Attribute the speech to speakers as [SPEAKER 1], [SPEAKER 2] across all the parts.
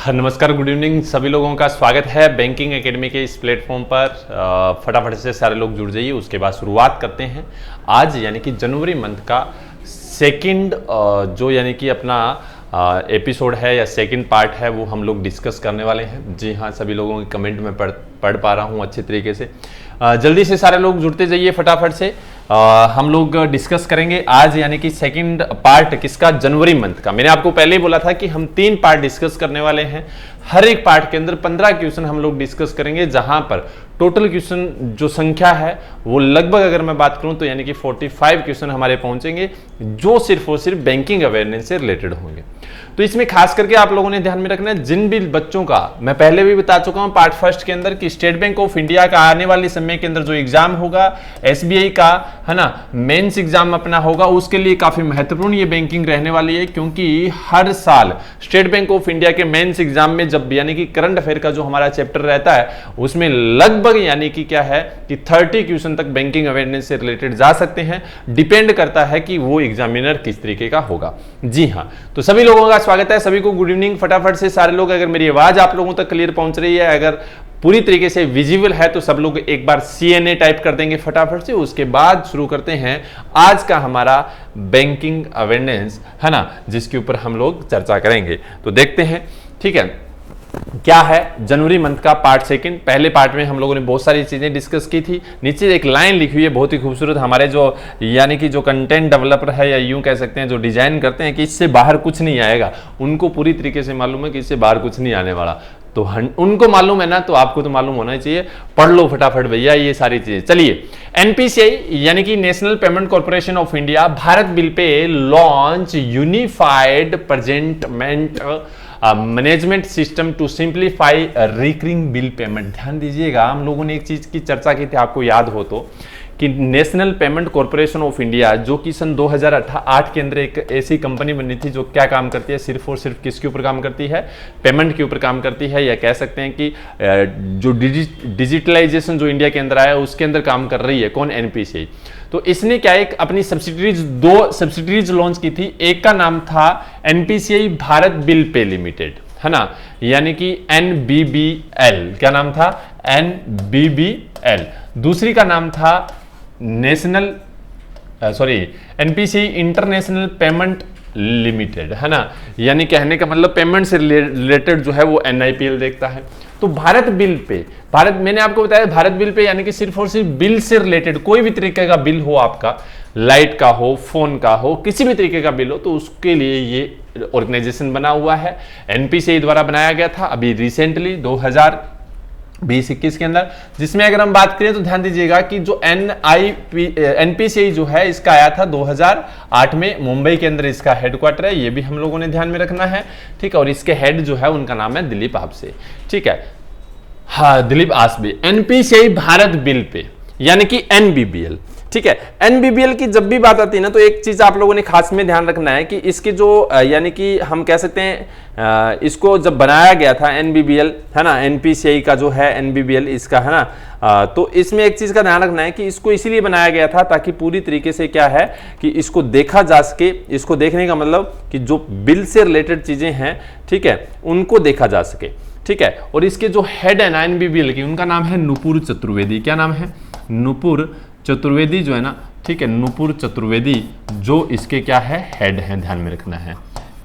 [SPEAKER 1] नमस्कार, good evening सभी लोगों का स्वागत है बैंकिंग एकेडमी के इस प्लेटफॉर्म पर। फटाफट से सारे लोग जुड़ जाइए। उसके बाद शुरुआत करते हैं। आज यानी कि जनवरी मंथ का सेकंड जो यानी कि अपना एपिसोड है या सेकंड पार्ट है वो हम लोग डिस्कस करने वाले हैं। जी हाँ, सभी लोगों के कमेंट में पढ़ पा रहा हूँ अच्छे तरीके से। जल्दी से सारे लोग जुड़ते जाइए फटाफट से। हम लोग डिस्कस करेंगे आज यानी कि सेकंड पार्ट किसका, जनवरी मंथ का। मैंने आपको पहले ही बोला था कि हम 3 पार्ट डिस्कस करने वाले हैं। हर एक पार्ट के अंदर 15 क्वेश्चन हम लोग डिस्कस करेंगे, जहां पर टोटल क्वेश्चन जो संख्या है वो लगभग अगर मैं बात करूं तो यानी कि 45 क्वेश्चन हमारे पहुंचेंगे, जो सिर्फ और सिर्फ बैंकिंग अवेयरनेस से रिलेटेड होंगे। तो इसमें खास करके आप लोगों ने ध्यान में रखना है, जिन भी बच्चों का मैं पहले भी बता चुका हूं पार्ट फर्स्ट के अंदर कि स्टेट बैंक ऑफ इंडिया का आने वाले समय के अंदर जो एग्जाम होगा, एसबीआई का है ना मेंस एग्जाम अपना होगा, उसके लिए काफी महत्वपूर्ण ये बैंकिंग रहने वाली है। क्योंकि हर साल स्टेट बैंक ऑफ इंडिया के मेंस एग्जाम में जब यानी कि करंट अफेयर का जो हमारा चैप्टर रहता है उसमें लगभग यानी कि क्या है कि 30 क्वेश्चन तक बैंकिंग अवेयरनेस से रिलेटेड जा सकते हैं। डिपेंड करता है कि वो एग्जामिनर किस तरीके का होगा। जी हाँ, तो सभी लोगों का स्वागत है, सभी को गुड इवनिंग। फटाफट से सारे लोग, अगर मेरी आवाज आप लोगों तक क्लियर पहुंच रही है, अगर पूरी तरीके से विजिबल है, तो सब लोग एक बार CNA टाइप कर देंगे फटाफट से। उसके बाद शुरू करते हैं आज का हमारा बैंकिंग अवेयरनेस, है ना, जिसके ऊपर हम लोग चर्चा करेंगे। तो देखते हैं, ठीक है, क्या है जनवरी मंथ का पार्ट सेकंड। पहले पार्ट में हम लोगों ने बहुत सारी चीजें डिस्कस की थी। नीचे एक लाइन लिखी हुई है बहुत ही खूबसूरत, हमारे जो यानी कि जो कंटेंट डेवलपर है या यूं कह सकते हैं जो डिजाइन करते हैं कि इससे बाहर कुछ नहीं आएगा, उनको पूरी तरीके से मालूम है कि इससे बाहर कुछ नहीं आने वाला। तो उनको मालूम है ना, तो आपको तो मालूम होना चाहिए। पढ़ लो फटाफट भैया ये सारी चीजें। चलिए, एनपीसीआई यानी कि National Payment Corporation of India Bharat bill pay launch unified presentment management system to simplify recurring bill payment. ध्यान दीजिएगा, हम लोगों ने एक चीज की चर्चा की थी, आपको याद हो तो, कि National Payment Corporation of India जो कि सन 2008 के अंदर एक ऐसी कंपनी बनी थी जो क्या काम करती है, सिर्फ और सिर्फ किसके ऊपर काम करती है, पेमेंट के ऊपर काम करती है। या कह सकते हैं कि जो डिजिटलाइजेशन जो इंडिया के अंदर आया उसके अंदर काम कर रही है। कौन? एनपीसीआई। तो इसने क्या एक अपनी सब्सिडीज, 2 सब्सिडीज लॉन्च की थी। एक का नाम था NPCI Bharat bill pay limited, है ना, यानी कि NBBL। क्या नाम था? NBBL। दूसरी का नाम था एनपीसीआई इंटरनेशनल पेमेंट लिमिटेड, है ना, यानी कहने का मतलब पेमेंट से रिलेटेड जो है वो NIPL देखता है। तो भारत बिल पे, मैंने आपको बताया भारत बिल पे यानी कि सिर्फ और सिर्फ बिल से रिलेटेड कोई भी तरीके का बिल हो, आपका लाइट का हो, फोन का हो, किसी भी तरीके का बिल हो, तो उसके लिए ये ऑर्गेनाइजेशन बना हुआ है। एनपीसीआई द्वारा बनाया गया था अभी रिसेंटली 2020-21 के अंदर, जिसमें अगर हम बात करें तो ध्यान दीजिएगा कि जो एनपीसीआई जो है इसका आया था 2008 में, मुंबई के अंदर इसका हेडक्वार्टर है। ये भी हम लोगों ने ध्यान में रखना है, ठीक है। और इसके हेड जो है उनका नाम है दिलीप आसबे, ठीक है, हाँ, Dilip Asbe. NPCI Bharat bill pay यानी कि NBBL, ठीक है। NBBL की जब भी बात आती है ना, तो एक चीज आप लोगों ने खास में ध्यान रखना है कि इसके जो यानी कि हम कह सकते हैं इसको जब बनाया गया था NBBL, है ना, NPCI का जो है NBBL इसका, है ना, तो इसमें एक चीज का ध्यान रखना है कि इसको इसीलिए बनाया गया था ताकि पूरी तरीके से क्या है कि इसको देखा जा सके। इसको देखने का मतलब कि जो बिल से रिलेटेड चीजें हैं, ठीक है, उनको देखा जा सके, ठीक है। और इसके जो हेड है ना NBBL की, उनका नाम है नुपुर चतुर्वेदी। क्या नाम है? नुपुर चतुर्वेदी जो है ना, ठीक है, नुपुर चतुर्वेदी जो इसके क्या है, हेड है। ध्यान में रखना है,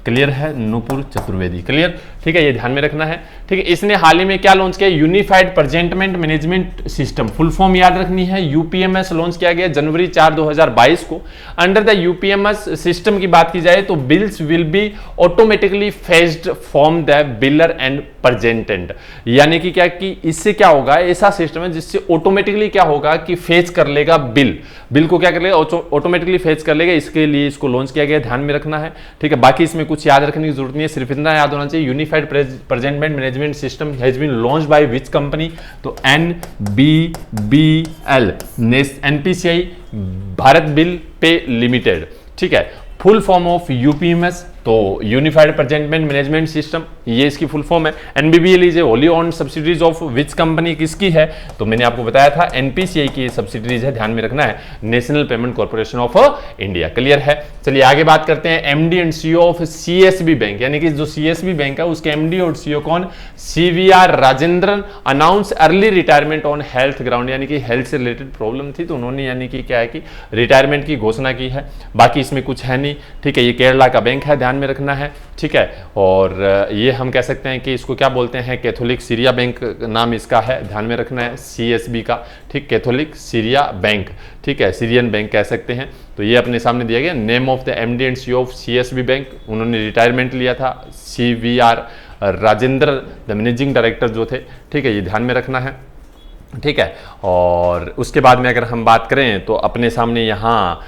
[SPEAKER 1] क्लियर है, नुपुर चतुर्वेदी, क्लियर, ठीक है, ये ध्यान में रखना है, ठीक है। इसने हाल ही में क्या लॉन्च किया? Unified presentment management system, full form याद रखनी है, UPMS लॉन्च किया गया जनवरी 4, 2022 को। अंडर द UPMS सिस्टम की बात की जाए तो bills will be automatically fetched from the biller and presentment, यानी कि क्या कि इससे क्या होगा, ऐसा सिस्टम है जिससे ऑटोमेटिकली क्या होगा कि फेच कर लेगा बिल को क्या कर लेगा, ऑटोमेटिकली फेच कर लेगा। इसके लिए इसको लॉन्च किया गया, ध्यान में रखना है, ठीक है। बाकी इसमें कुछ याद रखने की जरूरत नहीं है, सिर्फ इतना याद होना चाहिए, unified presentment management system has been launched by which company, तो NBBL, NPCI Bharat bill pay limited, ठीक है। फुल फॉर्म ऑफ UPMS, तो यूनिफाइड प्रेजेंटमेंट मैनेजमेंट सिस्टम, ये इसकी फुल फॉर्म है। NBBL is a wholly own subsidiaries of which company, किसकी है? तो मैंने आपको बताया था एनपीसीआई की सब्सिडीज है, ध्यान में रखना है, national Payment Corporation of India. Clear है? चलिए आगे बात करते हैं MD and CEO of CSB bank, यानी कि जो सीएसबी बैंक है उसके एमडी और सीईओ कौन? CVR Rajendran announce early retirement on health ground, यानी कि हेल्थ से रिलेटेड प्रॉब्लम थी तो उन्होंने यानी कि क्या है कि रिटायरमेंट की घोषणा की है। बाकी इसमें कुछ है नहीं, ठीक है। ये केरला का बैंक है, ध्यान में रखना है, ठीक है। और ये हम कह सकते हैं कि इसको क्या बोलते हैं? कैथोलिक सीरिया बैंक नाम इसका है, ध्यान में रखना है, सीएसबी का, ठीक, कैथोलिक सीरिया बैंक, ठीक है, सीरियन बैंक कह सकते हैं। तो ये अपने सामने दिया गया, name of the MD and CEO of CSB bank, उन्होंने रिटायरमेंट लिया था, CVR Rajendra the managing director जो थे, ठीक है, ये ध्यान में रखना है, ठीक है। और उसके बाद में अगर हम बात करें तो अपने सामने यहाँ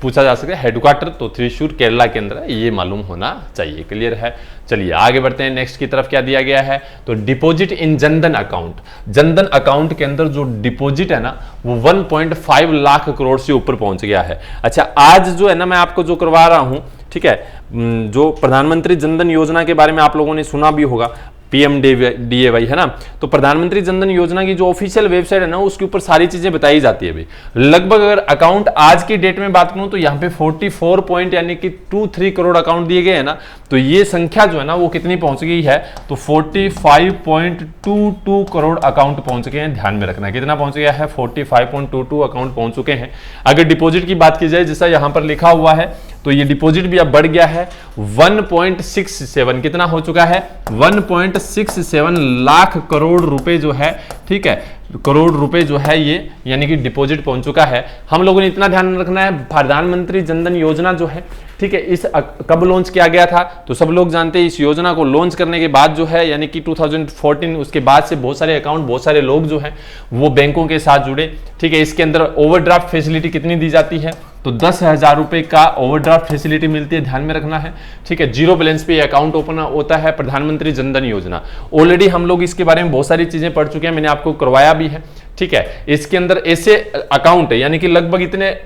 [SPEAKER 1] पूछा जा सकता है हेडक्वार्टर, तो त्रिशूर केरला के अंदर है, ये मालूम होना चाहिए। क्लियर है? चलिए आगे बढ़ते हैं नेक्स्ट की तरफ। क्या दिया गया है? तो deposit in Jan Dhan account, Jan Dhan account के अंदर जो डिपॉजिट है ना वो 1.5 लाख करोड़ से ऊपर पहुंच गया है। अच्छा, आज जो है ना मैं आपको जो करवा रहा हूं, ठीक है, जो प्रधानमंत्री जनधन योजना के बारे में आप लोगों ने सुना भी होगा, पीएमडीएवाई है ना, तो प्रधानमंत्री जनधन योजना की जो ऑफिशियल वेबसाइट है ना उसके ऊपर सारी चीजें बताई जाती है। भाई लगभग अगर अकाउंट आज की डेट में बात करूं तो यहाँ पे 44 पॉइंट यानी कि 23 करोड़ अकाउंट दिए गए हैं ना, तो ये संख्या जो है ना वो कितनी पहुंच गई है? तो 45.22 करोड़ अकाउंट पहुंच गए हैं, ध्यान में रखना है। कितना पहुंच गया है? 45.22 अकाउंट पहुंच चुके हैं। अगर डिपॉजिट की बात की जाए जैसा यहां पर लिखा हुआ है तो ये डिपॉजिट भी अब बढ़ गया है, 1.67 कितना हो चुका है? 1.67 लाख करोड़ रुपए जो है, ठीक है, करोड़ रुपए जो है ये यानी कि डिपॉजिट पहुंच चुका है। हम लोगों ने इतना ध्यान रखना है, प्रधानमंत्री जनधन योजना जो है, ठीक है, इस कब लॉन्च किया गया था? तो सब लोग जानते हैं इस योजना को लॉन्च करने के बाद जो है यानी कि 2014, उसके बाद से बहुत सारे अकाउंट, बहुत सारे लोग जो हैं वो बैंकों के साथ जुड़े, ठीक है। इसके अंदर ओवरड्राफ्ट फैसिलिटी कितनी दी जाती है? तो 10,000 रुपए का ओवरड्राफ्ट फैसिलिटी मिलती है, ध्यान में रखना है, ठीक है। जीरो बैलेंस पे अकाउंट ओपन होता है प्रधानमंत्री जनधन योजना। ऑलरेडी हम लोग इसके बारे में बहुत सारी चीजें पढ़ चुके हैं, मैंने आपको करवाया भी है, ठीक है। इसके अंदर ऐसे अकाउंट है यानी कि लगभग इतने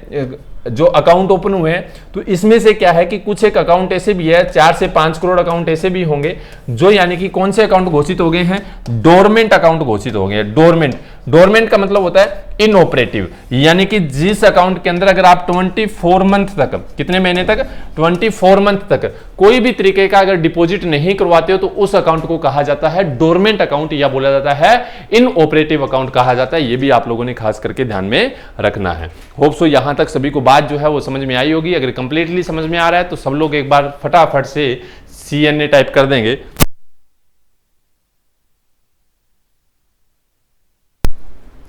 [SPEAKER 1] जो अकाउंट ओपन हुए हैं, तो इसमें से क्या है कि कुछ एक अकाउंट ऐसे भी है, 4 से 5 करोड़ अकाउंट ऐसे भी होंगे जो यानी कि कौन से अकाउंट घोषित हो गए हैं? डोरमेंट अकाउंट घोषित हो गए हैं। डोरमेंट का मतलब होता है इनऑपरेटिव, यानी कि जिस अकाउंट के अंदर अगर आप 24 मंथ तक, कितने महीने तक? 24 मंथ तक कोई भी तरीके का अगर डिपॉजिट नहीं करवाते हो तो उस अकाउंट को कहा जाता है डोरमेंट अकाउंट, या बोला जाता है इनऑपरेटिव अकाउंट कहा जाता है। ये भी आप लोगों ने खास करके ध्यान में रखना है। होप सो यहां तक सभी को बात जो है वो समझ में आई होगी। अगर कंप्लीटली समझ में आ रहा है तो सब लोग एक बार फटाफट से CNA टाइप कर देंगे।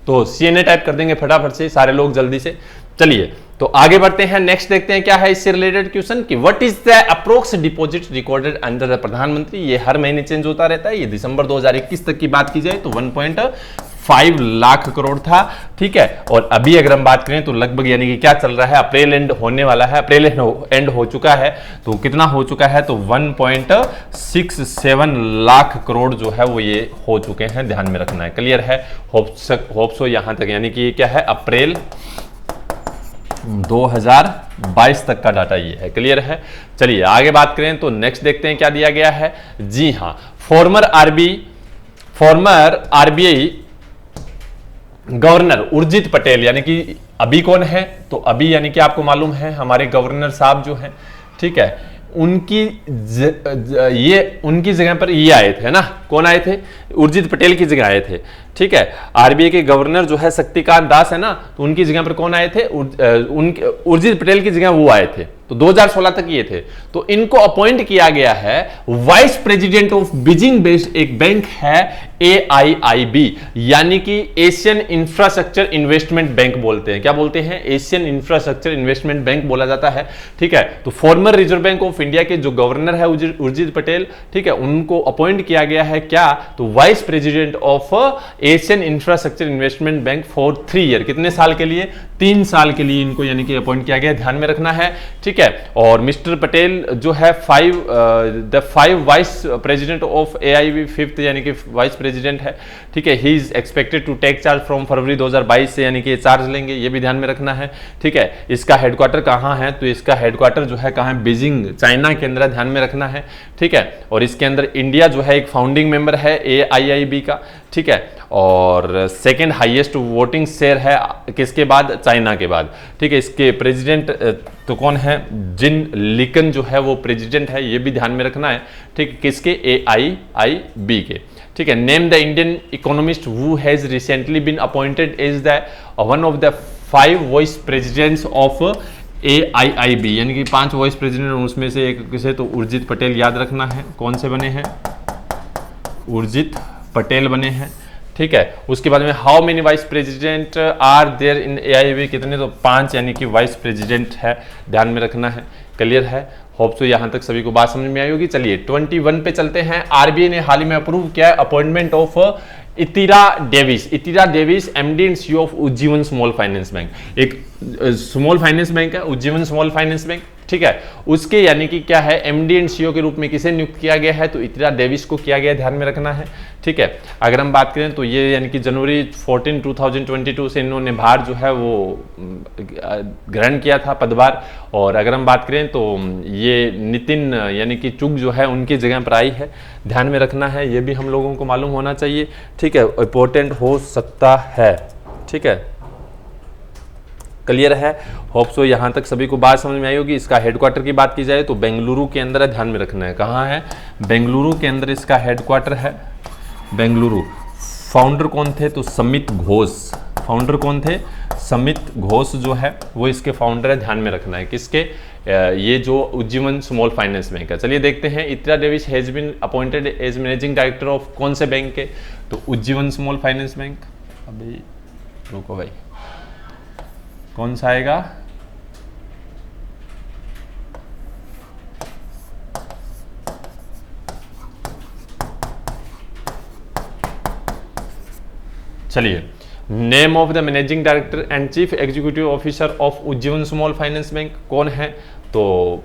[SPEAKER 1] तो CNA टाइप कर देंगे फटाफट से सारे लोग जल्दी से। चलिए तो आगे बढ़ते हैं, नेक्स्ट देखते हैं क्या है इससे रिलेटेड क्वेश्चन कि what is the approx deposit recorded under the प्रधानमंत्री। ये हर महीने चेंज होता रहता है। ये दिसंबर 2021 तक की बात की जाए तो 1.5 लाख करोड़ था, ठीक है। और अभी अगर हम बात करें तो लगभग यानी कि क्या चल रहा है, अप्रैल एंड होने वाला है, अप्रैल एंड हो चुका है, तो कितना हो चुका है? तो 1.67 लाख करोड़ जो है वो ये हो चुके हैं, ध्यान में रखना है। क्लियर है? होप सो यहां तक, यानी कि क्या है, अप्रैल 2022 तक का डाटा ये है। क्लियर है? चलिए आगे बात करें तो नेक्स्ट देखते हैं क्या दिया गया है। जी हां, farmer RBI governor Urjit Patel, यानी कि अभी कौन है? तो अभी यानी कि आपको मालूम है हमारे गवर्नर साहब जो हैं, ठीक है, उनकी जगह पर ये आए थे ना, कौन आए थे? उर्जित पटेल की जगह आए थे, ठीक है। आरबीआई के गवर्नर जो है शक्तिकांत दास है ना, तो उनकी जगह पर कौन आए थे? उर्जित पटेल की जगह वो आए थे, तो 2016 तक ये थे। तो इनको अपॉइंट किया गया है vice president of Beijing based एक बैंक है AIIB, यानी कि एशियन इंफ्रास्ट्रक्चर इन्वेस्टमेंट बैंक बोलते हैं। क्या बोलते हैं? एशियन इंफ्रास्ट्रक्चर इन्वेस्टमेंट बैंक बोला जाता है, ठीक है। तो farmer reserve bank of India के जो गवर्नर है उर्जित पटेल, ठीक है, उनको अपॉइंट किया गया है क्या? तो vice president of Asian infrastructure investment bank for 3 year. कितने साल के लिए? 3 साल के लिए इनको यानी कि अपॉइंट किया गया, ध्यान में रखना है, ठीक है। और मिस्टर पटेल जो है 5 vice president of AIB, 5th यानी कि वाइस प्रेसिडेंट है, ठीक है। He is expected to take charge from February 2022 से यानी कि ये चार्ज लेंगे, ये भी ध्यान में रखना है, ठीक है। इसका हेडक्वार्टर कहाँ है, तो इसका हेडक्वार्टर जो है कहाँ है, बीजिंग चाइना के अंदर, ध्यान में रखना है, ठीक है। और इसके अंदर इंडिया जो है एक फाउंडिंग मेंबर है AIIB का, ठीक है। और सेकेंड हाईएस्ट वोटिंग शेयर है किसके बाद, चाइना के बाद, ठीक है। इसके प्रेसिडेंट तो कौन है, जिन लिकन जो है वो प्रेसिडेंट है, ये भी ध्यान में रखना है, ठीक है, किसके, AIIB के, ठीक है। Name the Indian economist who has recently been appointed as the one of the 5 vice presidents of AIIB, यानी कि 5 वाइस प्रेसिडेंट, उसमें से एक किसे, तो उर्जित पटेल, याद रखना है, कौन से बने हैं, उर्जित पटेल बने हैं, ठीक है। उसके बाद में how many vice president are there in AIIB, कितने, तो 5 यानी कि वाइस प्रेसिडेंट है, ध्यान में रखना है, क्लियर है। होप सो यहाँ तक सभी को बात समझ में आई होगी। चलिए 21 पे चलते हैं। RBI ने हाल ही में अप्रूव किया है appointment of Ittira Davis MD and CEO of Ujjivan small finance bank. एक स्मॉल फाइनेंस बैंक है उज्जीवन स्मॉल फाइनेंस बैंक, ठीक है। उसके यानी कि क्या है, MD एंड CEO के रूप में किसे नियुक्त किया गया है, तो इतिरा डेविस को किया गया, ध्यान में रखना है, ठीक है। अगर हम बात करें तो ये यानी कि जनवरी 14, 2022 से इन्होंने भार जो है वो ग्रहण किया था, पदभार। और अगर हम बात करें तो ये नितिन यानी कि चुग जो है उनकी जगह पर आई है, ध्यान में रखना है, ये भी हम लोगों को मालूम होना चाहिए, ठीक है, इंपॉर्टेंट हो सकता है, ठीक है, क्लियर है। होप सो यहाँ तक सभी को बात समझ में आई होगी। इसका हेडक्वार्टर की बात की जाए तो बेंगलुरु के अंदर है, ध्यान में रखना है, कहाँ है, बेंगलुरु के अंदर इसका हेडक्वार्टर है, बेंगलुरु। फाउंडर कौन थे, तो समित घोष, फाउंडर कौन थे, समित घोष जो है वो इसके फाउंडर है, ध्यान में रखना है, किसके, ये जो उज्जीवन स्मॉल फाइनेंस बैंक है। चलिए देखते हैं, Ittira Davis has been appointed as managing director of कौन से बैंक के, तो उज्जीवन स्मॉल फाइनेंस बैंक। अभी रुको भाई, कौन सा आएगा, चलिए, name of the managing director and chief executive officer of Ujjivan small finance bank कौन है, तो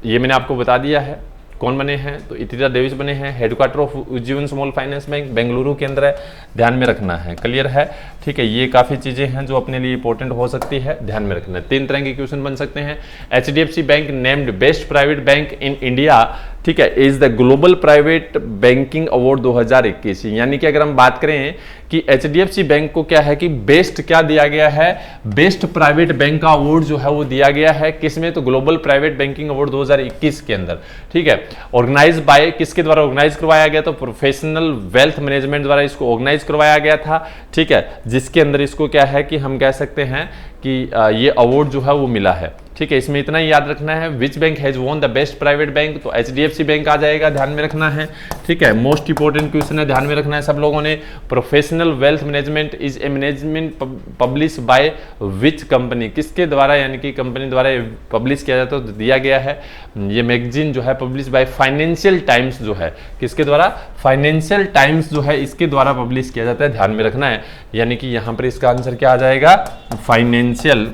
[SPEAKER 1] ये मैंने आपको बता दिया है कौन बने हैं, तो इतिरा डेविस बने हैं। Headquarter of Ujjivan small finance bank Bengaluru के अंदर है, ध्यान में रखना है, क्लियर है, ठीक है। ये काफ़ी चीज़ें हैं जो अपने लिए इंपॉर्टेंट हो सकती है, ध्यान में रखना है। 3 तरह के क्वेश्चन बन सकते हैं। HDFC bank named best private bank in India, ठीक है, is the global private banking award 2021, यानी कि अगर हम बात करें कि HDFC बैंक को क्या है कि बेस्ट क्या दिया गया है, बेस्ट प्राइवेट बैंक का अवार्ड जो है वो दिया गया है, किसमें, तो ग्लोबल प्राइवेट बैंकिंग अवार्ड 2021 के अंदर, ठीक है। ऑर्गेनाइज बाय, किसके द्वारा ऑर्गेनाइज करवाया गया, तो प्रोफेशनल वेल्थ मैनेजमेंट द्वारा इसको ऑर्गेनाइज करवाया गया था, ठीक है, जिसके अंदर इसको क्या है कि हम कह सकते हैं कि ये अवार्ड जो है वो मिला है, ठीक है। इसमें इतना ही याद रखना है, which bank has won the best private bank, तो HDFC बैंक आ जाएगा, ध्यान में रखना है, ठीक है। मोस्ट इंपोर्टेंट क्वेश्चन है, ध्यान में रखना है सब लोगों ने। Professional wealth management is a management publish by which company, किसके द्वारा यानी कि कंपनी द्वारा पब्लिश किया जाता है, तो दिया गया है ये मैगजीन जो है पब्लिश बाय फाइनेंशियल टाइम्स जो है, किसके द्वारा, फाइनेंशियल टाइम्स जो है इसके द्वारा पब्लिश किया जाता है, ध्यान में रखना है। यानी कि यहां पर इसका आंसर क्या आ जाएगा, फाइनेंशियल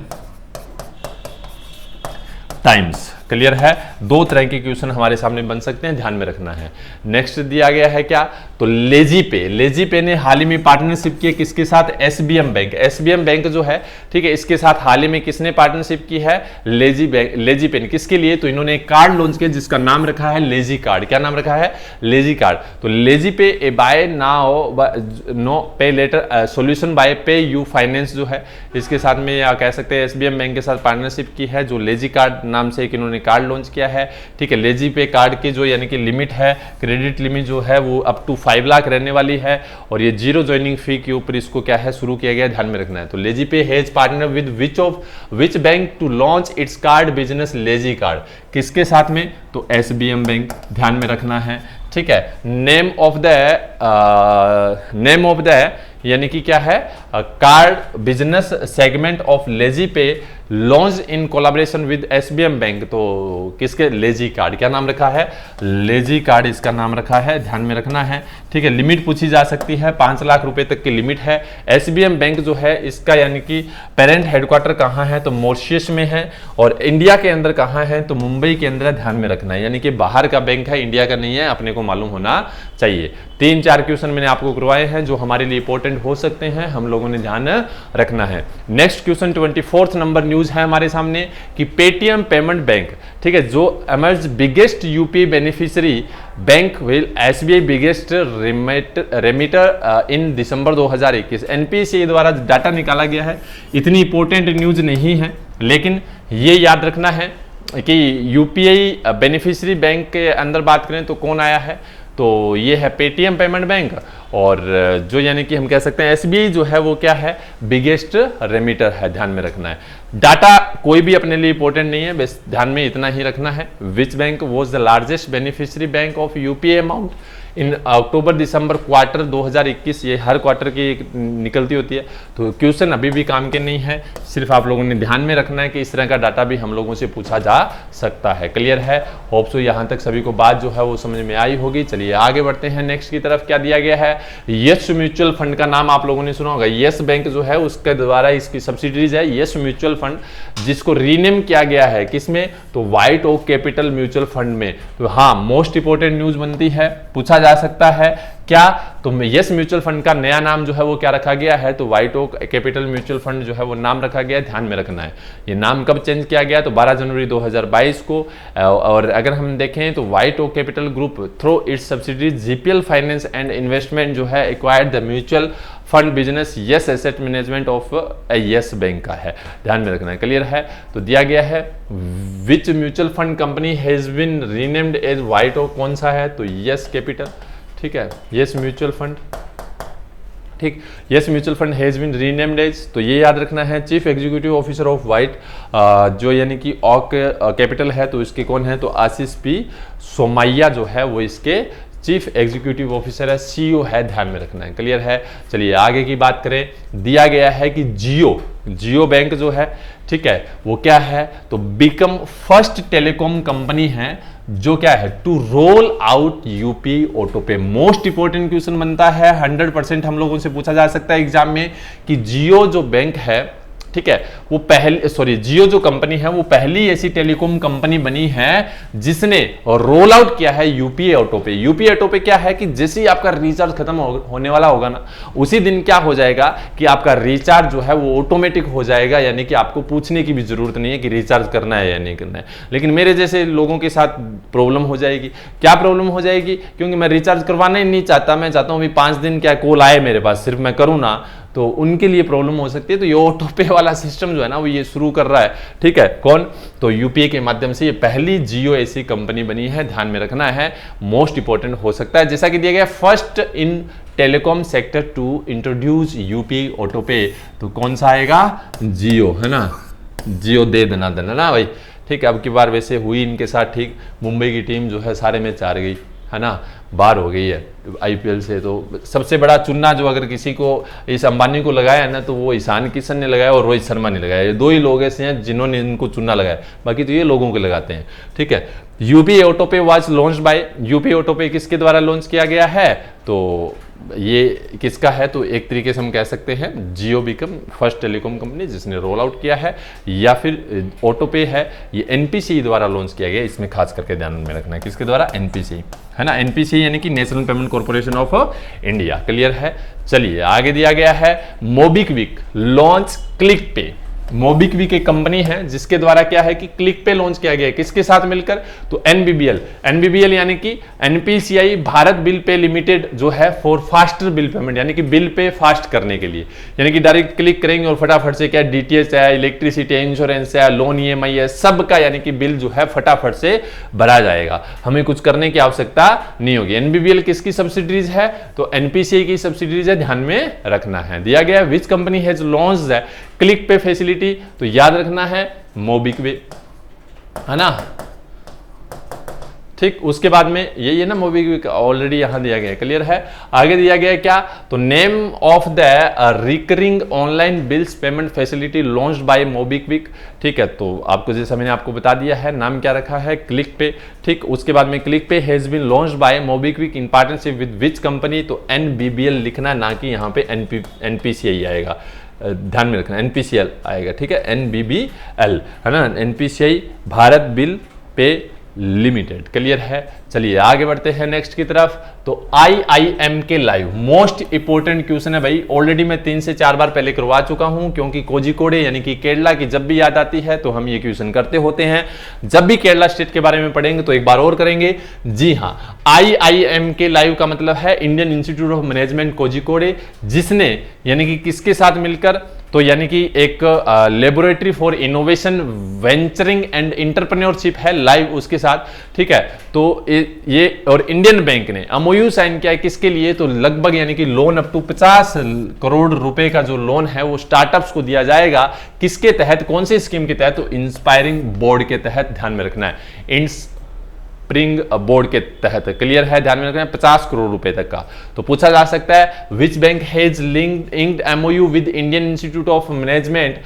[SPEAKER 1] टाइम्स, क्लियर है। 2 तरह के क्वेश्चन हमारे सामने बन सकते हैं, ध्यान में रखना है। नेक्स्ट दिया गया है क्या, तो लेजी पे ने हाल ही में पार्टनरशिप की किसके साथ, SBM बैंक जो है, ठीक है, इसके साथ हाल ही में किसने पार्टनरशिप की है, लेजी पे ने, किसके लिए, तो इन्होंने एक कार्ड लॉन्च किया जिसका नाम रखा है लेजी कार्ड। क्या नाम रखा है, लेजी कार्ड। तो लेजी पे ए बाय नाउ नो पे लेटर सोल्यूशन बाय पे यू फाइनेंस जो है, इसके साथ में या कह सकते हैं SBM बैंक के साथ पार्टनरशिप की है, जो लेजी कार्ड नाम से एक इन्होंने कार्ड लॉन्च किया है, ठीक है। लेजी पे कार्ड की जो यानी कि लिमिट है, क्रेडिट लिमिट जो है वो अप टू 5 लाख रहने वाली है, और ये 0 ज्वाइनिंग फी के ऊपर इसको क्या है शुरू किया गया, ध्यान में रखना है। तो lazy pay has partner with which bank to launch its card business lazy card, किसके साथ में, तो SBM बैंक, ध्यान में रखना है, ठीक है। नेम ऑफ द यानी कि क्या है, card business segment of LazyPay, launch in collaboration with SBM bank. तो किसके, लेजी कार्ड, क्या नाम रखा है, लेजी कार्ड इसका नाम रखा है, ध्यान में रखना है, ठीक है। लिमिट पूछी जा सकती है, 5 लाख रुपए तक की लिमिट है। एसबीएम बैंक जो है इसका यानी कि पेरेंट हेडक्वार्टर कहाँ है, तो मॉरिशस में है, और इंडिया के अंदर कहाँ है, तो मुंबई के अंदर, ध्यान में रखना है। यानी कि बाहर का बैंक है, इंडिया का नहीं है, अपने को मालूम होना चाहिए। 3-4 क्वेश्चन मैंने आपको करवाए हैं जो हमारे लिए इंपॉर्टेंट हो सकते हैं, हम लोगों ने ध्यान रखना है। नेक्स्ट क्वेश्चन 24 नंबर न्यूज है हमारे सामने कि पेटीएम पेमेंट बैंक, ठीक है, जो emerge biggest UPI beneficiary bank will SBI biggest remitter in December 2021। NPCI द्वारा डाटा निकाला गया है, इतनी इंपॉर्टेंट न्यूज नहीं है, लेकिन ये याद रखना है कि यूपीआई बेनिफिशियरी बैंक के अंदर बात करें तो कौन आया है, तो ये है पेटीएम पेमेंट बैंक, और जो यानी कि हम कह सकते हैं एसबीआई जो है वो क्या है, बिगेस्ट रेमिटर है, ध्यान में रखना है। डाटा कोई भी अपने लिए इंपॉर्टेंट नहीं है, बस ध्यान में इतना ही रखना है। Which bank was the largest beneficiary bank of UPI amount in October December quarter 2021। ये हर क्वार्टर की निकलती होती है, तो क्वेश्चन अभी भी काम के नहीं है, सिर्फ आप लोगों ने ध्यान में रखना है कि इस तरह का डाटा भी हम लोगों से पूछा जा सकता है। क्लियर है, होप सो यहाँ तक सभी को बात जो है वो समझ में आई होगी। चलिए आगे बढ़ते हैं नेक्स्ट की तरफ। क्या दिया गया है, यस म्यूचुअल फंड का नाम आप लोगों ने सुना होगा। यस बैंक जो है उसके द्वारा इसकी सब्सिडीज है यस म्यूचुअल फंड, जिसको रीनेम किया गया है किसमें, तो White Oak Capital mutual fund में। तो हाँ, मोस्ट इंपोर्टेंट न्यूज बनती है, पूछा जा सकता है क्या, तो यस म्यूचुअल फंड का नया नाम जो है वो क्या रखा गया है, तो White Oak Capital mutual fund जो है वो नाम रखा गया है, ध्यान में रखना है। ये नाम कब चेंज किया गया, तो 12 जनवरी 2022 को। और अगर हम देखें तो White Oak Capital group through its subsidies GPL finance and investment जो है acquired the mutual fund business Yes asset management of Yes Bank का है, ध्यान में रखना है। क्लियर है, तो दिया गया है which mutual fund company has been renamed as White Oak, कौन सा है, तो यस कैपिटल, ठीक है, यस म्यूचुअल फंड, ठीक, Yes mutual fund has been renamed as, तो ये याद रखना है। Chief executive officer of White जो यानी कि ऑक कैपिटल है, तो इसके कौन है, तो आशीष पी सोमैया जो है वो इसके चीफ एग्जीक्यूटिव ऑफिसर है, सीईओ है, ध्यान में रखना है। क्लियर है, चलिए आगे की बात करें। दिया गया है कि जियो बैंक जो है, ठीक है, वो क्या है, तो बिकम फर्स्ट टेलीकॉम कंपनी है जो क्या है, to roll out UPI auto pay. Most important question बनता है, 100% हम लोगों से पूछा जा सकता है एग्जाम में कि जियो जो बैंक है, ठीक है, वो जियो जो कंपनी है वो पहली ऐसी टेलीकॉम कंपनी बनी है जिसने रोल आउट किया है यूपीआई ऑटो पे। यूपीआई ऑटो पे क्या है कि जैसे ही आपका रिचार्ज खत्म होने वाला होगा ना, उसी दिन क्या हो जाएगा कि आपका रिचार्ज जो है वो ऑटोमेटिक हो जाएगा, यानी कि आपको पूछने की भी जरूरत नहीं है कि रिचार्ज करना है या नहीं करना है। लेकिन मेरे जैसे लोगों के साथ प्रॉब्लम हो जाएगी। क्या प्रॉब्लम हो जाएगी, क्योंकि मैं रिचार्ज करवाना ही नहीं चाहता, मैं चाहता हूँ अभी 5 दिन क्या कॉल आए मेरे पास, सिर्फ मैं करूँ ना, तो उनके लिए प्रॉब्लम हो सकती है। तो ये ऑटो पे वाला सिस्टम जो है ना वो ये शुरू कर रहा है, ठीक है, कौन, तो यूपीआई के माध्यम से ये पहली जियो ऐसी कंपनी बनी है, ध्यान में रखना है, मोस्ट इंपोर्टेंट हो सकता है। जैसा कि दिया गया first in telecom sector to introduce UPI auto pay, तो कौन सा आएगा, जियो, है ना, जियो दे देना ना भाई, ठीक है। अब की बार वैसे हुई इनके साथ, ठीक, मुंबई की टीम जो है सारे मैच हार गई, है ना, बाहर हो गई है आईपीएल से। तो सबसे बड़ा चुन्ना जो अगर किसी को इस अंबानी को लगाया है ना, तो वो ईशान किशन ने लगाया और रोहित शर्मा ने लगाया। ये 2 ही लोग ऐसे हैं जिन्होंने इनको चुन्ना लगाया, बाकी तो ये लोगों को लगाते हैं, ठीक है। यूपीआई ऑटो पे was launch by, UPI auto पे किसके द्वारा लॉन्च किया गया है, तो ये किसका है, तो एक तरीके से हम कह सकते हैं जियो बिकम फर्स्ट टेलीकॉम कंपनी जिसने रोल आउट किया है, या फिर ऑटो पे है ये एनपीसीआई द्वारा लॉन्च किया गया। इसमें खास करके ध्यान में रखना है किसके द्वारा, एनपीसीआई, है ना, एनपीसीआई यानी कि National Payment Corporation of India. Clear है, चलिए आगे दिया गया है मोबीक्विक लॉन्च क्लिक पे। मोबीक्विक एक कंपनी है जिसके द्वारा क्या है कि क्लिक पे लॉन्च किया गया है, किसके साथ मिलकर, तो एनबीबीएल यानी कि NPCI Bharat bill pay limited जो है फॉर फास्टर बिल पेमेंट, यानी कि बिल पे फास्ट करने के लिए, यानी कि डायरेक्ट क्लिक करेंगे और फटाफट से क्या डीटीएच है, इलेक्ट्रिसिटी है, इंश्योरेंस है, लोन ईएमआई है, सबका यानी कि बिल जो है फटाफट से भरा जाएगा, हमें कुछ करने की आवश्यकता नहीं होगी। एनबीबीएल किसकी सब्सिडीज है, तो एनपीसीआई की सब्सिडीज है, ध्यान में रखना है। दिया गया विच कंपनी हैज लॉन्च्ड है क्लिक पे फैसिलिटी, तो याद रखना है मोबीक्विक, है ना, ठीक, उसके बाद में यही है ना मोबीक्विक, ऑलरेडी यहां दिया गया है, क्लियर है। आगे दिया गया है क्या, तो name of the recurring online bills payment facility launched by MobiKwik. ठीक है, तो आपको जैसा मैंने आपको बता दिया है, नाम क्या रखा है, क्लिक पे। ठीक, उसके बाद में click pay has been launched by MobiKwik in partnership with which company, तो NBBL लिखना, ना कि यहाँ पे NPCI आएगा, ध्यान में रखना, NPCL आएगा। ठीक है, NBBL है ना, NPCI Bharat bill pay limited, clear है। चलिए आगे बढ़ते हैं नेक्स्ट की तरफ। तो IIM के लाइव मोस्ट इंपोर्टेंट क्वेश्चन है भाई, ऑलरेडी मैं 3 से 4 बार पहले करवा चुका हूं, क्योंकि कोझिकोडे यानी कि केरला की जब भी याद आती है तो हम ये क्वेश्चन करते होते हैं। जब भी केरला स्टेट के बारे में पढ़ेंगे तो एक बार और करेंगे। जी हाँ, IIM के लाइव का मतलब है Indian institute of management Kozhikode, जिसने यानी कि किसके साथ मिलकर, तो यानी कि एक laboratory for innovation venturing and entrepreneurship है लाइव उसके साथ। ठीक है, तो ये और इंडियन बैंक ने MOU साइन किया है किसके लिए, तो लगभग यानी कि लोन अप टू 50 करोड़ रुपए का जो लोन है वो स्टार्टअप्स को दिया जाएगा। किसके तहत, कौन सी स्कीम के तहत, तो इंस्पायरिंग बोर्ड के तहत, ध्यान में रखना है, स्प्रिंग बोर्ड के तहत, क्लियर है, ध्यान में रखना है, 50 करोड़ रुपए तक का। तो पूछा जा सकता है which bank has linked MOU with Indian institute of management,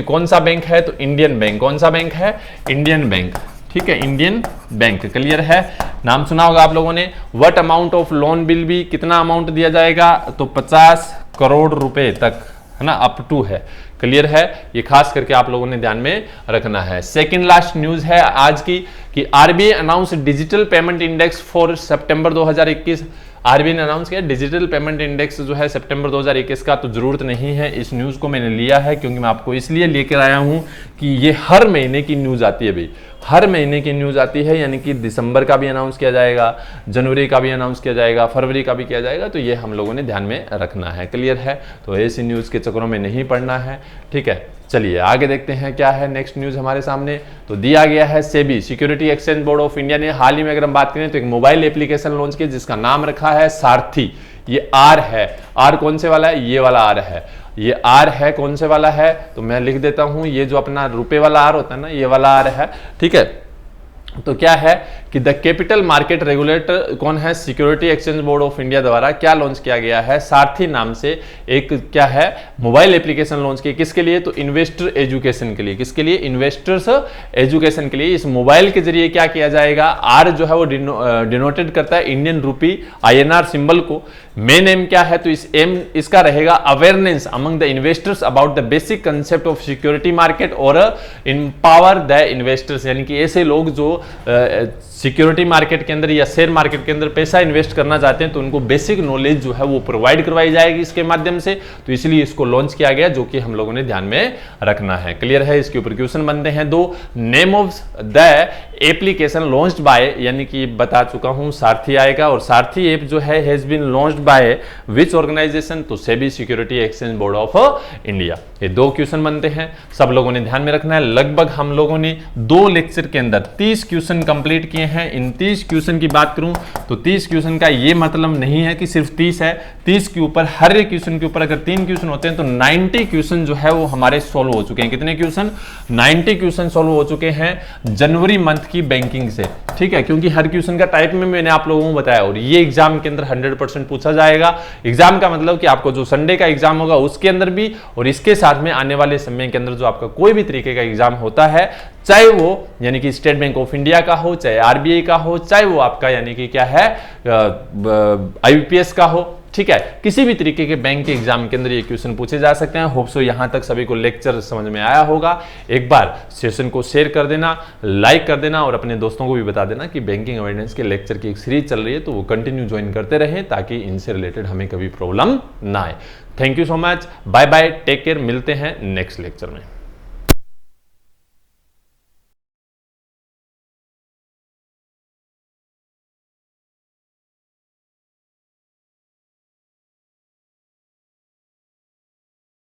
[SPEAKER 1] कौन सा बैंक है, तो इंडियन बैंक। कौन सा बैंक है, इंडियन बैंक। ठीक है, इंडियन बैंक, क्लियर है, नाम सुना होगा आप लोगों ने। What amount of loan bill भी, कितना अमाउंट दिया जाएगा, तो 50 करोड़ रुपए तक, है ना, अप टू है, क्लियर है। ये खास करके आप लोगों ने ध्यान में रखना है। सेकंड लास्ट न्यूज है आज की कि RBI announce digital payment index for September 2021। RBI ने अनाउंस किया डिजिटल पेमेंट इंडेक्स जो है सितंबर 2021 का, तो जरूरत नहीं है, इस न्यूज को मैंने लिया है क्योंकि मैं आपको इसलिए लेकर आया हूं कि ये हर महीने की न्यूज आती है भाई, हर महीने की न्यूज आती है, यानी कि दिसंबर का भी अनाउंस किया जाएगा, जनवरी का भी अनाउंस किया जाएगा, फरवरी का भी किया जाएगा, तो ये हम लोगों ने ध्यान में रखना है, क्लियर है। तो ऐसी न्यूज के चक्करों में नहीं पड़ना है। ठीक है, चलिए आगे देखते हैं क्या है नेक्स्ट न्यूज हमारे सामने। तो दिया गया है SEBI security exchange board of India ने हाल ही में अगर हम बात करें तो एक मोबाइल एप्लीकेशन लॉन्च किया जिसका नाम रखा है सारथी। ये आर है, आर कौन से वाला है, ये वाला आर है, ये आर है, कौन से वाला है, तो मैं लिख देता हूं, ये जो अपना रुपए वाला आर होता है ना, ये वाला आर है। ठीक है, तो क्या है कि द कैपिटल मार्केट रेगुलेटर कौन है, security exchange board of India द्वारा क्या लॉन्च किया गया है, सारथी नाम से एक क्या है मोबाइल एप्लीकेशन लॉन्च किया, किसके लिए, तो इन्वेस्टर एजुकेशन के लिए। किसके लिए, इन्वेस्टर्स एजुकेशन के लिए। इस मोबाइल के जरिए क्या किया जाएगा, आर जो है वो डिनोटेड करता है इंडियन रूपी INR सिंबल को। मेन एम क्या है, तो इस एम इसका रहेगा awareness among the investors about the basic concept of security market और एम्पावर द इन्वेस्टर्स, यानी कि ऐसे लोग जो सिक्योरिटी मार्केट के अंदर या शेयर मार्केट के अंदर पैसा इन्वेस्ट करना चाहते हैं तो उनको बेसिक नॉलेज जो है वो प्रोवाइड करवाई जाएगी इसके माध्यम से। तो इसलिए इसको लॉन्च किया गया, जो कि हम लोगों ने ध्यान में रखना है, क्लियर है। इसके ऊपर क्वेश्चन बनते हैं दो। Name of the application launched by, यानी कि बता चुका हूं सारथी आएगा, और सारथी ऐप जो है has been launched by which organisation, तो SEBI security exchange board of India. ये दो क्वेश्चन बनते हैं, सब लोगों ने ध्यान में रखना है। लगभग हम लोगों ने 2 लेक्चर के अंदर 30 क्वेश्चन कंप्लीट किए हैं। इन 30 क्वेश्चन की बात करूं तो 30 क्वेश्चन का ये मतलब नहीं है कि सिर्फ 30 है, 30 के ऊपर हर एक क्वेश्चन के ऊपर अगर 3 क्वेश्चन होते हैं तो 90 क्वेश्चन जो है वो हमारे सॉल्व हो चुके हैं। कितने क्वेश्चन, 90 क्वेश्चन सॉल्व हो चुके हैं जनवरी मंथ की बैंकिंग से। ठीक है, क्योंकि हर क्वेश्चन का टाइप में मैंने आप लोगों को बताया, और ये एग्जाम के अंदर 100% पूछा जाएगा। एग्जाम का मतलब कि आपको जो संडे का एग्जाम होगा उसके अंदर भी, और इसके साथ में आने वाले समय के अंदर जो आपका कोई भी तरीके का एग्जाम होता है, चाहे वो यानी कि स्टेट बैंक ऑफ इंडिया का हो, चाहे RBI का हो, चाहे वो आपका यानी कि क्या है IBPS का हो, ठीक है, किसी भी तरीके के बैंक के एग्जाम के अंदर ये क्वेश्चन पूछे जा सकते हैं। होप सो यहां तक सभी को लेक्चर समझ में आया होगा। एक बार सेशन को शेयर कर देना, लाइक कर देना, और अपने दोस्तों को भी बता देना कि बैंकिंग अवेयरनेस के लेक्चर की एक सीरीज चल रही है, तो वो कंटिन्यू ज्वाइन करते रहें ताकि इनसे रिलेटेड हमें कभी प्रॉब्लम ना आए। Thank you so much, bye bye, take care, मिलते हैं नेक्स्ट लेक्चर में।